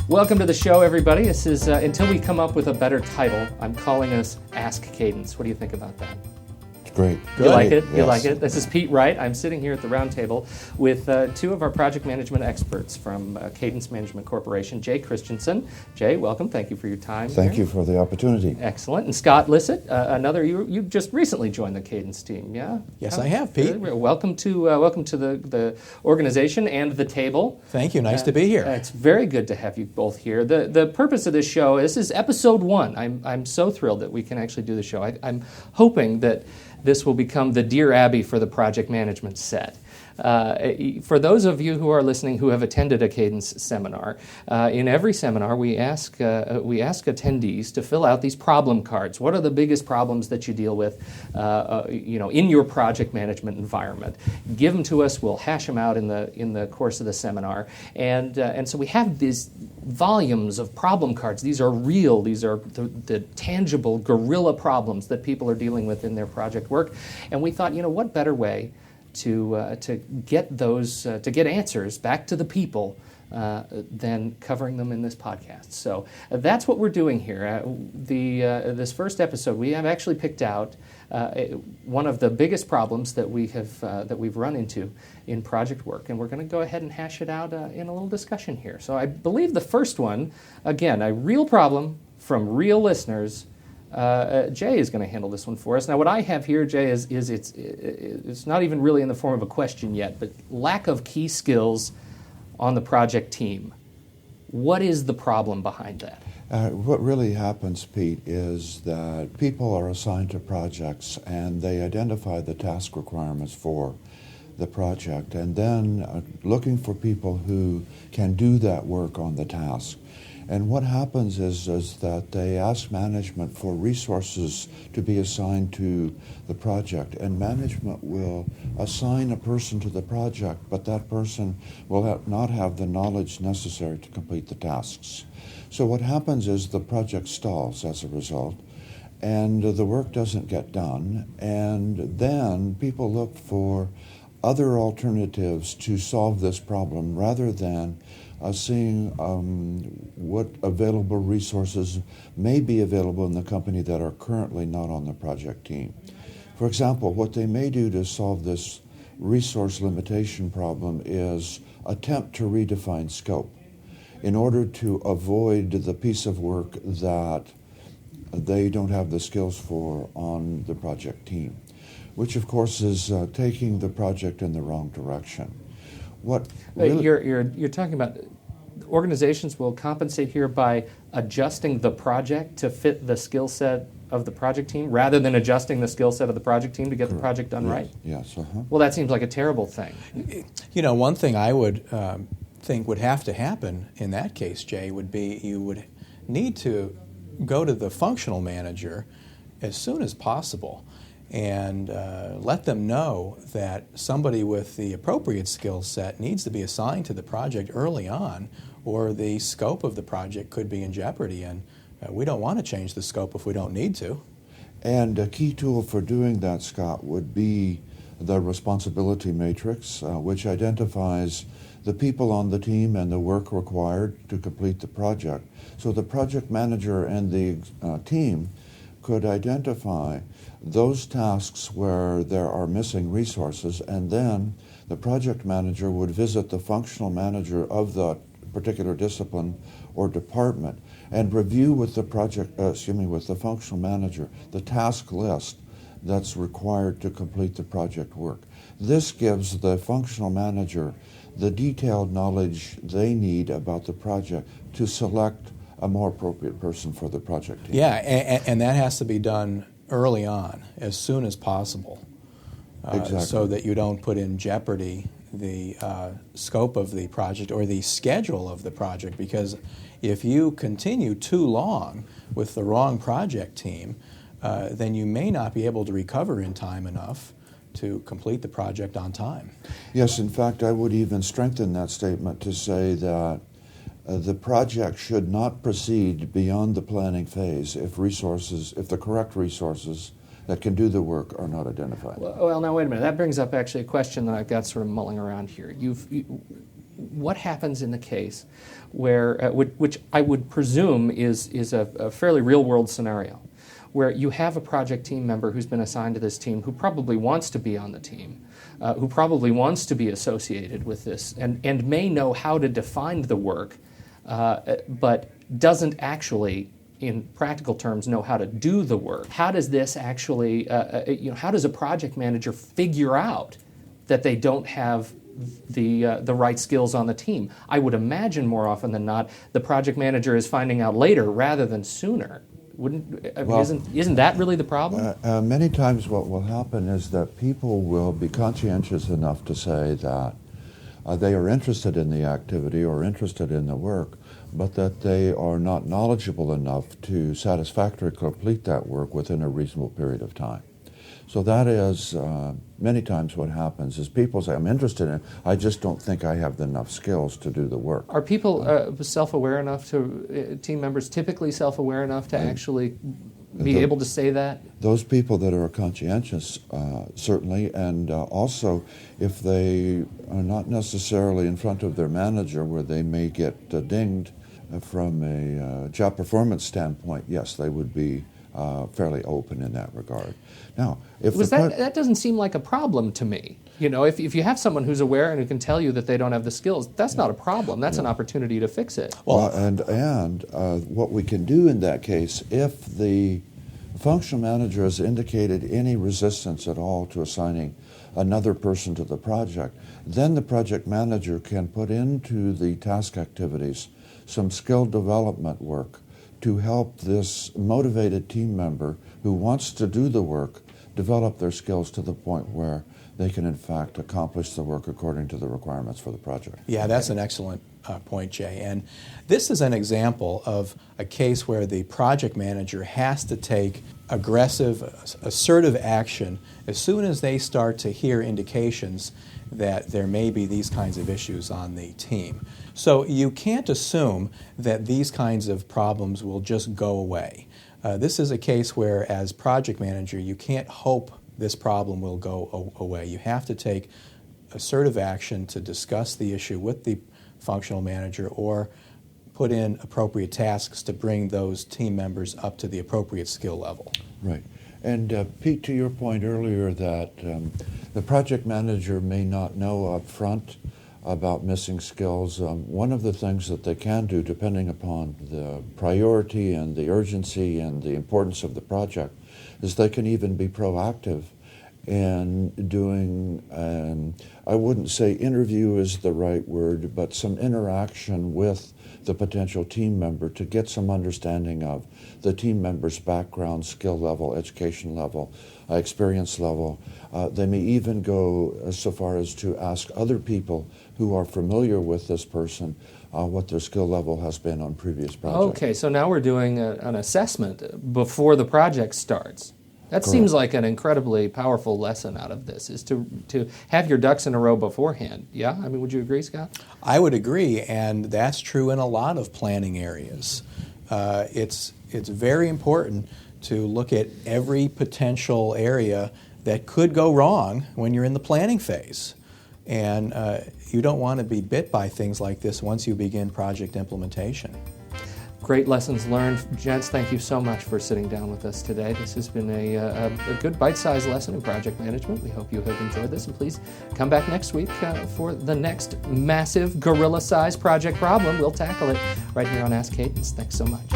Welcome to the show, everybody. This is, until we come up with a better title, I'm calling us Ask Cadence. What do you think about that? Great. You like it? Yes. You like it? This is Pete Wright. I'm sitting here at the round table with two of our project management experts from Cadence Management Corporation, Jay Christensen. Jay, welcome. Thank you for your time. Thank you for the opportunity. Excellent. And Scott Lissit, you just recently joined the Cadence team, yeah? Yes, I have, Pete. Welcome to the organization and the table. Thank you. Nice to be here. It's very good to have you both here. The purpose of this show, this is episode 1. I'm so thrilled that we can actually do the show. I'm hoping that this will become the Dear Abby for the project management set. For those of you who are listening who have attended a Cadence seminar, in every seminar we ask attendees to fill out these problem cards. What are the biggest problems that you deal with in your project management environment? Give them to us. We'll hash them out in the course of the seminar. And so we have these volumes of problem cards. These are real. These are the tangible guerrilla problems that people are dealing with in their project work. And we thought, what better way to get those to get answers back to the people than covering them in this podcast. So that's what we're doing here. This first episode, we have actually picked out one of the biggest problems that we've run into in project work, and we're going to go ahead and hash it out in a little discussion here. So I believe the first one, again, a real problem from real listeners. Jay is going to handle this one for us. Now, what I have here, Jay, is it's not even really in the form of a question yet, but lack of key skills on the project team. What is the problem behind that? What really happens, Pete, is that people are assigned to projects and they identify the task requirements for the project and then looking for people who can do that work on the task. And what happens is that they ask management for resources to be assigned to the project, and management will assign a person to the project, but that person will not have the knowledge necessary to complete the tasks. So what happens is the project stalls as a result, and the work doesn't get done, and then people look for other alternatives to solve this problem rather than seeing what available resources may be available in the company that are currently not on the project team. For example, what they may do to solve this resource limitation problem is attempt to redefine scope in order to avoid the piece of work that they don't have the skills for on the project team, which of course is taking the project in the wrong direction. What really you're talking about organizations will compensate here by adjusting the project to fit the skill set of the project team rather than adjusting the skill set of the project team to get the project done right? Yes. Well, that seems like a terrible thing. One thing I would think would have to happen in that case, Jay, would be you would need to go to the functional manager as soon as possible and let them know that somebody with the appropriate skill set needs to be assigned to the project early on, or the scope of the project could be in jeopardy, and we don't want to change the scope if we don't need to. And a key tool for doing that, Scott, would be the responsibility matrix, which identifies the people on the team and the work required to complete the project. So the project manager and the team could identify those tasks where there are missing resources, and then the project manager would visit the functional manager of the particular discipline or department and review with the with the functional manager the task list that's required to complete the project work. This gives the functional manager the detailed knowledge they need about the project to select a more appropriate person for the project team. Yeah, and that has to be done early on, as soon as possible, exactly. So that you don't put in jeopardy the scope of the project or the schedule of the project, because if you continue too long with the wrong project team, then you may not be able to recover in time enough to complete the project on time. Yes, in fact, I would even strengthen that statement to say that the project should not proceed beyond the planning phase if the correct resources that can do the work are not identified. Well, now wait a minute. That brings up actually a question that I've got sort of mulling around here. what happens in the case where, which I would presume is a fairly real-world scenario, where you have a project team member who's been assigned to this team who probably wants to be on the team, who probably wants to be associated with this, and may know how to define the work, but doesn't actually, in practical terms, know how to do the work. How does this actually, how does a project manager figure out that they don't have the right skills on the team? I would imagine more often than not, the project manager is finding out later rather than sooner. Isn't that really the problem? Many times what will happen is that people will be conscientious enough to say that they are interested in the activity or interested in the work, but that they are not knowledgeable enough to satisfactorily complete that work within a reasonable period of time. So that is many times what happens is people say, I'm interested in it, I just don't think I have enough skills to do the work. Are people self-aware enough team members typically self-aware enough to actually be able to say that? Those people that are conscientious, certainly, and also if they are not necessarily in front of their manager where they may get dinged from a job performance standpoint, yes, they would be fairly open in that regard. Now, if that doesn't seem like a problem to me. You know, if you have someone who's aware and who can tell you that they don't have the skills, that's not a problem. That's an opportunity to fix it. Well, and what we can do in that case, if the functional manager has indicated any resistance at all to assigning another person to the project, then the project manager can put into the task activities some skill development work to help this motivated team member who wants to do the work develop their skills to the point where they can in fact accomplish the work according to the requirements for the project. Yeah, that's an excellent point, Jay. And this is an example of a case where the project manager has to take aggressive, assertive action as soon as they start to hear indications that there may be these kinds of issues on the team. So you can't assume that these kinds of problems will just go away. This is a case where, as project manager, you can't hope this problem will go away. You have to take assertive action to discuss the issue with the functional manager or put in appropriate tasks to bring those team members up to the appropriate skill level. Right. And Pete, to your point earlier that the project manager may not know up front about missing skills, one of the things that they can do, depending upon the priority and the urgency and the importance of the project, is they can even be proactive in doing, I wouldn't say interview is the right word, but some interaction with the potential team member to get some understanding of the team member's background, skill level, education level, experience level. They may even go so far as to ask other people who are familiar with this person what their skill level has been on previous projects. Okay, so now we're doing an assessment before the project starts. That Correct. Seems like an incredibly powerful lesson out of this, is to have your ducks in a row beforehand. Yeah? I mean, would you agree, Scott? I would agree, and that's true in a lot of planning areas. It's very important to look at every potential area that could go wrong when you're in the planning phase. And you don't want to be bit by things like this once you begin project implementation. Great lessons learned. Gents, thank you so much for sitting down with us today. This has been a good bite-sized lesson in project management. We hope you have enjoyed this, and please come back next week for the next massive gorilla-sized project problem. We'll tackle it right here on Ask Cadence. Thanks so much.